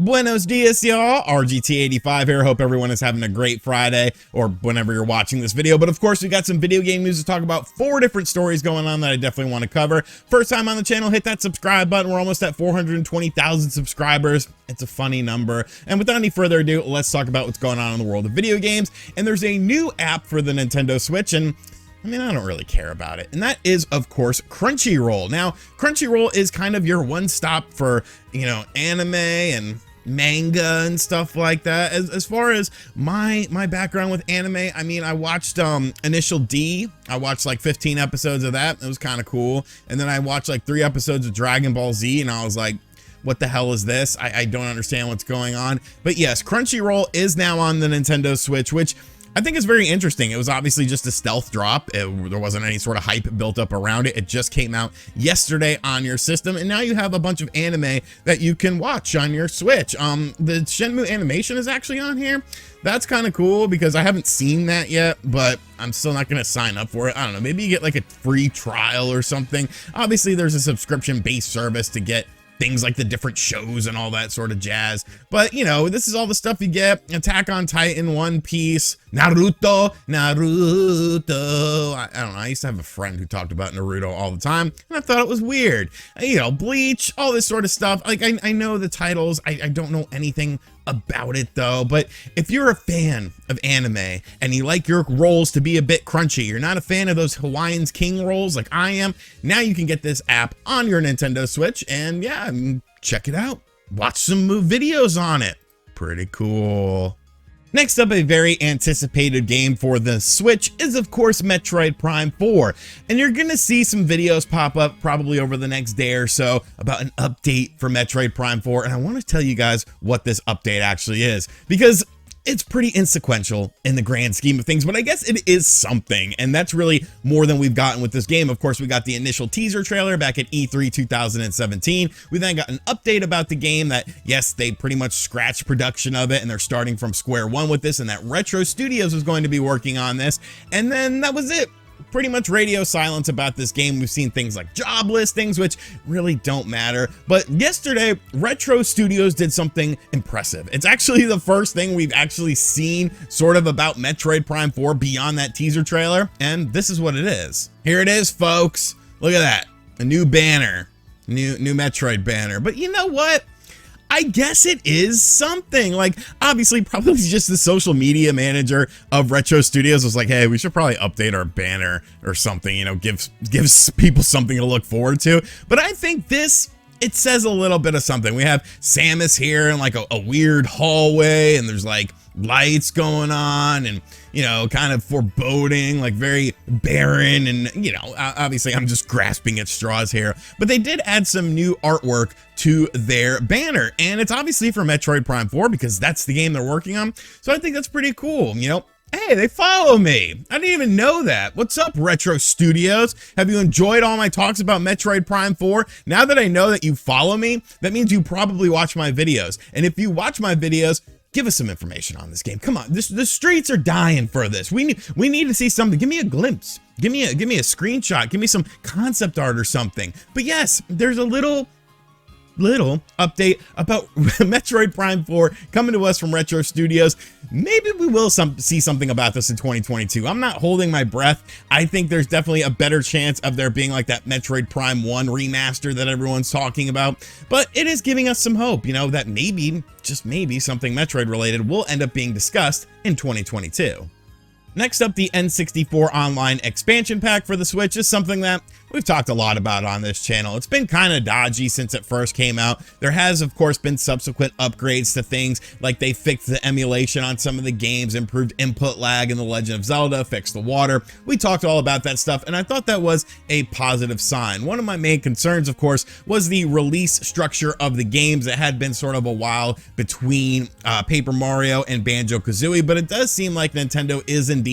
Buenos dias, y'all. RGT85 here. Hope everyone is having a great Friday or whenever you're watching this video. But of course, we got some video game news to talk about. 4 different stories going on that I definitely want to cover. First time on the channel, hit that subscribe button. We're almost at 420,000 subscribers. It's a funny number. And without any further ado, let's talk about what's going on in the world of video games. And there's a new app for the Nintendo Switch, and I mean, I don't really care about it. And that is, of course, Crunchyroll. Now, Crunchyroll is kind of your one-stop for, anime and manga and stuff like that. As far as my background with anime, I mean, I watched Initial D. I watched like 15 episodes of that. It was kind of cool. And then I watched like 3 episodes of Dragon Ball Z, and I was like, what the hell is this? I don't understand what's going on. But yes, Crunchyroll is now on the Nintendo Switch, which I think is very interesting. It was obviously just a stealth drop. There wasn't any sort of hype built up around it. It just came out yesterday on your system, and now you have a bunch of anime that you can watch on your Switch. The Shenmue animation is actually on here. That's kind of cool because I haven't seen that yet, but I'm still not going to sign up for it. I don't know. Maybe you get like a free trial or something. Obviously, there's a subscription-based service to get things like the different shows and all that sort of jazz. But, this is all the stuff you get. Attack on Titan, One Piece, Naruto. I don't know. I used to have a friend who talked about Naruto all the time, and I thought it was weird. Bleach, all this sort of stuff. Like, I know the titles. I don't know anything about it though. But if you're a fan of anime and you like your rolls to be a bit crunchy, you're not a fan of those Hawaiian's King rolls like I am, now you can get this app on your Nintendo Switch and check it out. Watch some videos on it. Pretty cool. Next up, a very anticipated game for the Switch is, of course, Metroid Prime 4. And you're going to see some videos pop up probably over the next day or so about an update for Metroid Prime 4. And I want to tell you guys what this update actually is, because it's pretty inconsequential in the grand scheme of things, but I guess it is something, and that's really more than we've gotten with this game. Of course, we got the initial teaser trailer back at E3 2017. We then got an update about the game that, yes, they pretty much scratched production of it, and they're starting from square one with this, and that Retro Studios is going to be working on this, and then that was it. Pretty much radio silence about this game. We've seen things like job listings, which really don't matter. But yesterday, Retro Studios did something impressive. It's actually the first thing we've actually seen sort of about Metroid Prime 4 beyond that teaser trailer. And this is what it is. Here it is, folks. Look at that. A new banner. New Metroid banner. But you know what? I guess it is something. Like, obviously, probably just the social media manager of Retro Studios was like, hey, we should probably update our banner or something, gives people something to look forward to. But I think it says a little bit of something. We have Samus here in like a weird hallway, and there's like lights going on, and kind of foreboding, like very barren, and obviously I'm just grasping at straws here, but they did add some new artwork to their banner, and it's obviously for Metroid Prime 4 because that's the game they're working on. So I think that's pretty cool. Hey, they follow me. I didn't even know that. What's up, Retro Studios? Have you enjoyed all my talks about Metroid Prime 4? Now that I know that you follow me, that means you probably watch my videos. And if you watch my videos, give us some information on this game. Come on, the streets are dying for this. We need to see something. Give me a glimpse. Give me a screenshot. Give me some concept art or something. But yes, there's a little update about Metroid Prime 4 coming to us from Retro Studios. Maybe we will see something about this in 2022. I'm not holding my breath. I think there's definitely a better chance of there being like that Metroid Prime 1 remaster that everyone's talking about. But it is giving us some hope, that maybe, just maybe, something Metroid related will end up being discussed in 2022. Next up, the N64 Online expansion pack for the Switch is something that we've talked a lot about on this channel. It's been kind of dodgy since it first came out. There has, of course, been subsequent upgrades to things, like they fixed the emulation on some of the games, improved input lag in The Legend of Zelda, fixed the water. We talked all about that stuff, and I thought that was a positive sign. One of my main concerns, of course, was the release structure of the games. It had been sort of a while between Paper Mario and Banjo-Kazooie, but it does seem like Nintendo is indeed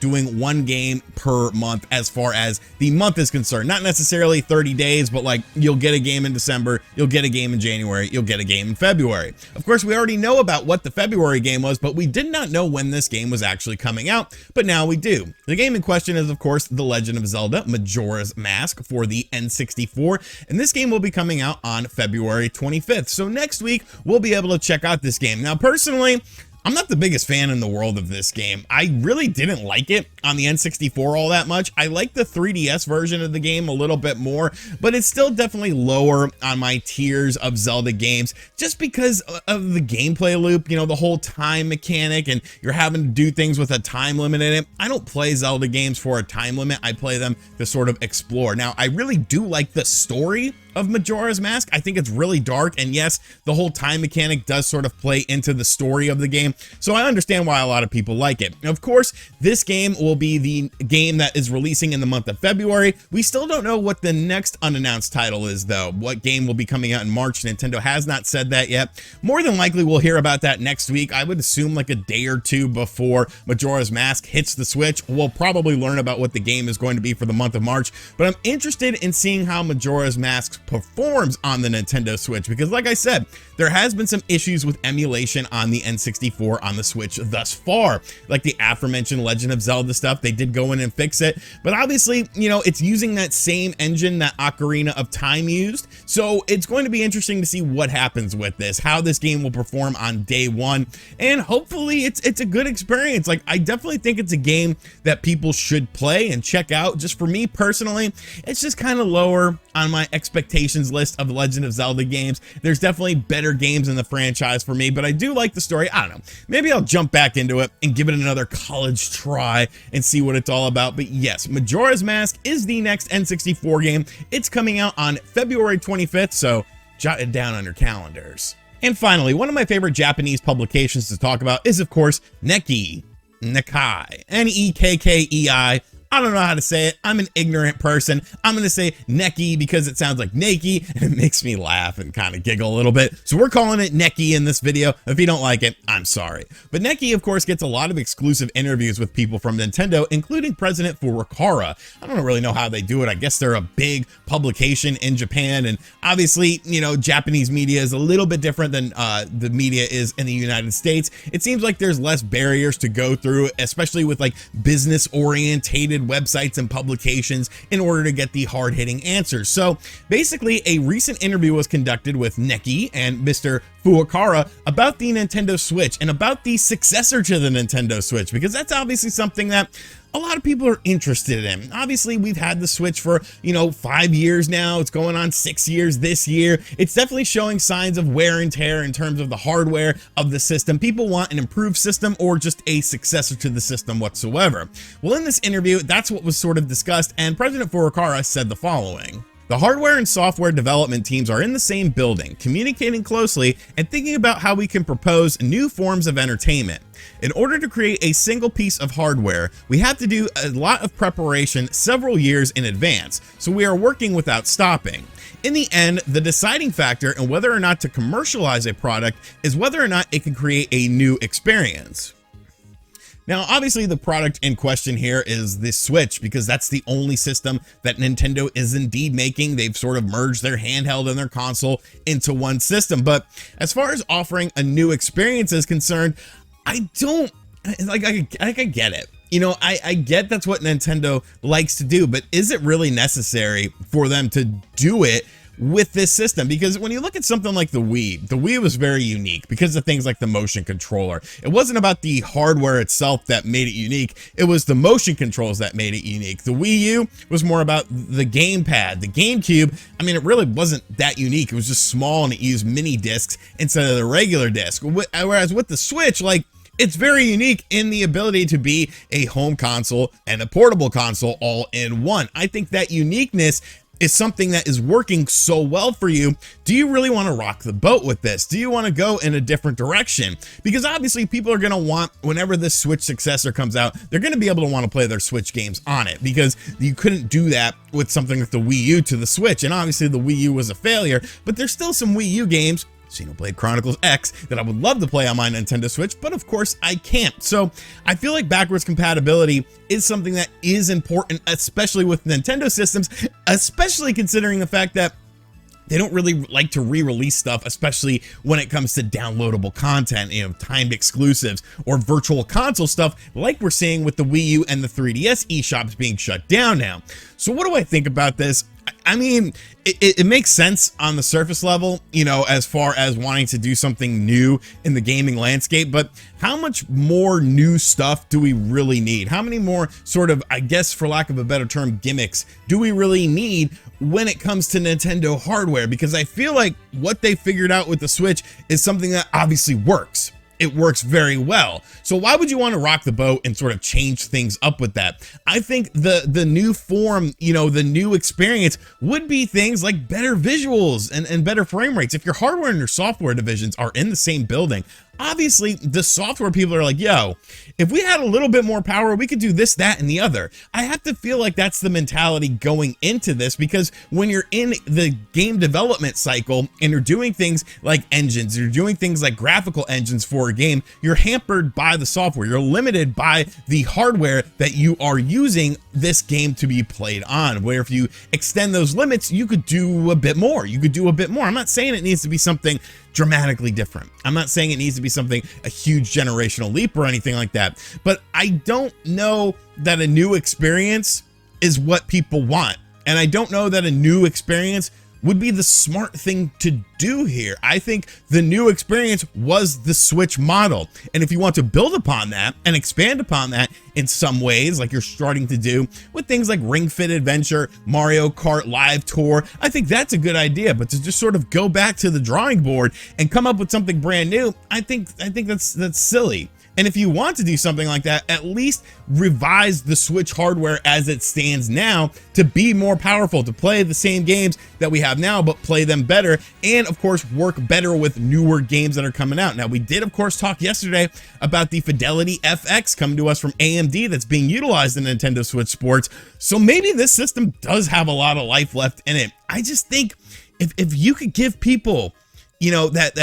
doing one game per month as far as the month is concerned. Not necessarily 30 days, but like you'll get a game in December, you'll get a game in January, you'll get a game in February. Of course, we already know about what the February game was, but we did not know when this game was actually coming out, but now we do. The game in question is, of course, The Legend of Zelda Majora's Mask for the N64, and this game will be coming out on February 25th. So next week, we'll be able to check out this game. Now, personally, I'm not the biggest fan in the world of this game. I really didn't like it on the N64 all that much. I like the 3DS version of the game a little bit more, but it's still definitely lower on my tiers of Zelda games just because of the gameplay loop, you know, the whole time mechanic, and you're having to do things with a time limit in it. I don't play Zelda games for a time limit. I play them to sort of explore. Now, I really do like the story of Majora's Mask. I think it's really dark, and yes, the whole time mechanic does sort of play into the story of the game, so I understand why a lot of people like it. Now, of course, this game will be the game that is releasing in the month of February. We still don't know what the next unannounced title is, though. What game will be coming out in March? Nintendo has not said that yet. More than likely, we'll hear about that next week. I would assume like a day or two before Majora's Mask hits the Switch. We'll probably learn about what the game is going to be for the month of March, but I'm interested in seeing how Majora's Mask performs on the Nintendo Switch, because like I said, there has been some issues with emulation on the N64 on the Switch thus far, like the aforementioned Legend of Zelda stuff. They did go in and fix it, but obviously, you know, it's using that same engine that Ocarina of Time used, so it's going to be interesting to see what happens with this, how this game will perform on day one, and hopefully it's a good experience. Like, I definitely think it's a game that people should play and check out. Just for me personally, it's just kind of lower on my expectations list of Legend of Zelda games. There's definitely better games in the franchise for me, but I do like the story. I don't know, maybe I'll jump back into it and give it another college try and see what it's all about. But yes, Majora's Mask is the next N64 game. It's coming out on February 25th, so jot it down on your calendars. And finally, one of my favorite Japanese publications to talk about is, of course, Nekkei. Nekkei. I don't know how to say it. I'm an ignorant person. I'm going to say Nekkei because it sounds like Nakey, and it makes me laugh and kind of giggle a little bit. So we're calling it Nekkei in this video. If you don't like it, I'm sorry. But Nekkei, of course, gets a lot of exclusive interviews with people from Nintendo, including President Furukawa. I don't really know how they do it. I guess they're a big publication in Japan, and obviously, you know, Japanese media is a little bit different than the media is in the United States. It seems like there's less barriers to go through, especially with like business orientated websites and publications, in order to get the hard-hitting answers. So basically, a recent interview was conducted with Nekkei and Mr. Furukawa about the Nintendo Switch and about the successor to the Nintendo Switch, because that's obviously something that a lot of people are interested in. Obviously, we've had the Switch for, you know, 5 years now. It's going on 6 years this year. It's definitely showing signs of wear and tear in terms of the hardware of the system. People want an improved system or just a successor to the system whatsoever. Well, in this interview, that's what was sort of discussed, and President Furukawa said the following. The hardware and software development teams are in the same building, communicating closely and thinking about how we can propose new forms of entertainment. In order to create a single piece of hardware, we have to do a lot of preparation several years in advance, so we are working without stopping. In the end, the deciding factor in whether or not to commercialize a product is whether or not it can create a new experience. Now, obviously, the product in question here is the Switch, because that's the only system that Nintendo is indeed making. They've sort of merged their handheld and their console into one system. But as far as offering a new experience is concerned, I don't, like, I get it. You know, I get that's what Nintendo likes to do, but is it really necessary for them to do it with this system? Because when you look at something like the Wii was very unique because of things like the motion controller. It wasn't about the hardware itself that made it unique. It was the motion controls that made it unique. The Wii U was more about the gamepad. The GameCube, I mean, it really wasn't that unique. It was just small and it used mini discs instead of the regular disc. Whereas with the Switch, like, it's very unique in the ability to be a home console and a portable console all in one. I think that uniqueness is something that is working so well for you. Do you really want to rock the boat with this? Do you want to go in a different direction? Because obviously people are going to want, whenever this Switch successor comes out, they're going to be able to want to play their Switch games on it, because you couldn't do that with something like the Wii U to the Switch. And obviously the Wii U was a failure, but there's still some Wii U games Xenoblade Chronicles X that I would love to play on my Nintendo Switch, but of course I can't. So I feel like backwards compatibility is something that is important, especially with Nintendo systems, especially considering the fact that they don't really like to re-release stuff, especially when it comes to downloadable content, you know, timed exclusives or virtual console stuff like we're seeing with the Wii U and the 3DS eShops being shut down now. So what do I think about this? I mean, it makes sense on the surface level, you know, as far as wanting to do something new in the gaming landscape, but how much more new stuff do we really need? How many more sort of, I guess, for lack of a better term, gimmicks do we really need when it comes to Nintendo hardware? Because I feel like what they figured out with the Switch is something that obviously works. It works very well. So why would you want to rock the boat and sort of change things up with that? I think the new form, you know, the new experience would be things like better visuals and better frame rates. If your hardware and your software divisions are in the same building, obviously the software people are like, yo, if we had a little bit more power, we could do this, that, and the other. I have to feel like that's the mentality going into this, because when you're in the game development cycle and you're doing things like engines, you're doing things like graphical engines for a game, you're hampered by the software. You're limited by the hardware that you are using this game to be played on, where if you extend those limits, you could do a bit more. You could do a bit more. I'm not saying it needs to be something dramatically different. I'm not saying it needs to be something, a huge generational leap or anything like that, but I don't know that a new experience is what people want. And I don't know that a new experience would be the smart thing to do here. I think the new experience was the Switch model. And if you want to build upon that and expand upon that in some ways, like you're starting to do with things like Ring Fit Adventure, Mario Kart Live Tour, I think that's a good idea. But to just sort of go back to the drawing board and come up with something brand new, I think that's silly. And if you want to do something like that, at least revise the Switch hardware as it stands now to be more powerful, to play the same games that we have now, but play them better. And of course, work better with newer games that are coming out. Now, we did, of course, talk yesterday about the Fidelity FX coming to us from AMD that's being utilized in Nintendo Switch Sports. So maybe this system does have a lot of life left in it. I just think if you could give people, you know, that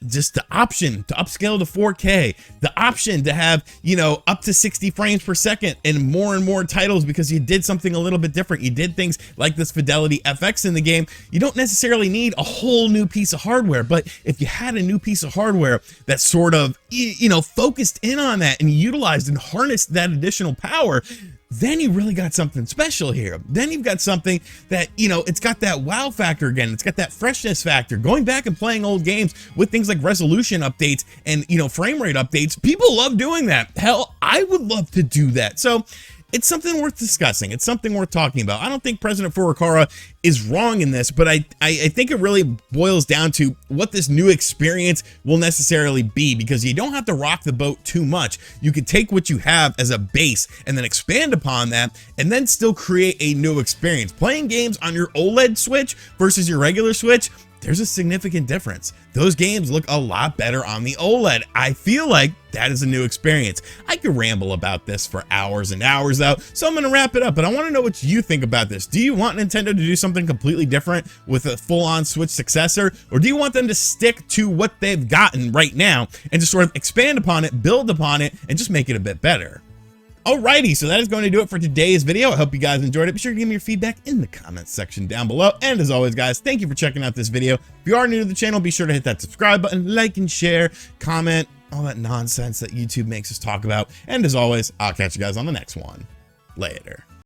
just the option to upscale to 4K, the option to have, you know, up to 60 frames per second and more titles because you did something a little bit different. You did things like this Fidelity FX in the game. You don't necessarily need a whole new piece of hardware, but if you had a new piece of hardware that sort of, you know, focused in on that and utilized and harnessed that additional power, then you really got something special here. Then you've got something that, you know, it's got that wow factor again. It's got that freshness factor. Going back and playing old games with things like resolution updates and, you know, frame rate updates, people love doing that. Hell, I would love to do that. So it's something worth discussing. It's something worth talking about. I don't think President Furukawa is wrong in this, but I think it really boils down to what this new experience will necessarily be, because you don't have to rock the boat too much. You could take what you have as a base and then expand upon that and then still create a new experience. Playing games on your OLED Switch versus your regular Switch, there's a significant difference. Those games look a lot better on the OLED. I feel like that is a new experience. I could ramble about this for hours and hours though, so I'm gonna wrap it up, but I wanna know what you think about this. Do you want Nintendo to do something completely different with a full-on Switch successor, or do you want them to stick to what they've gotten right now and just sort of expand upon it, build upon it, and just make it a bit better? Alrighty, so that is going to do it for today's video. I hope you guys enjoyed it. Be sure to give me your feedback in the comments section down below. And as always, guys, thank you for checking out this video. If you are new to the channel, be sure to hit that subscribe button, like and share, comment, all that nonsense that YouTube makes us talk about. And as always, I'll catch you guys on the next one. Later.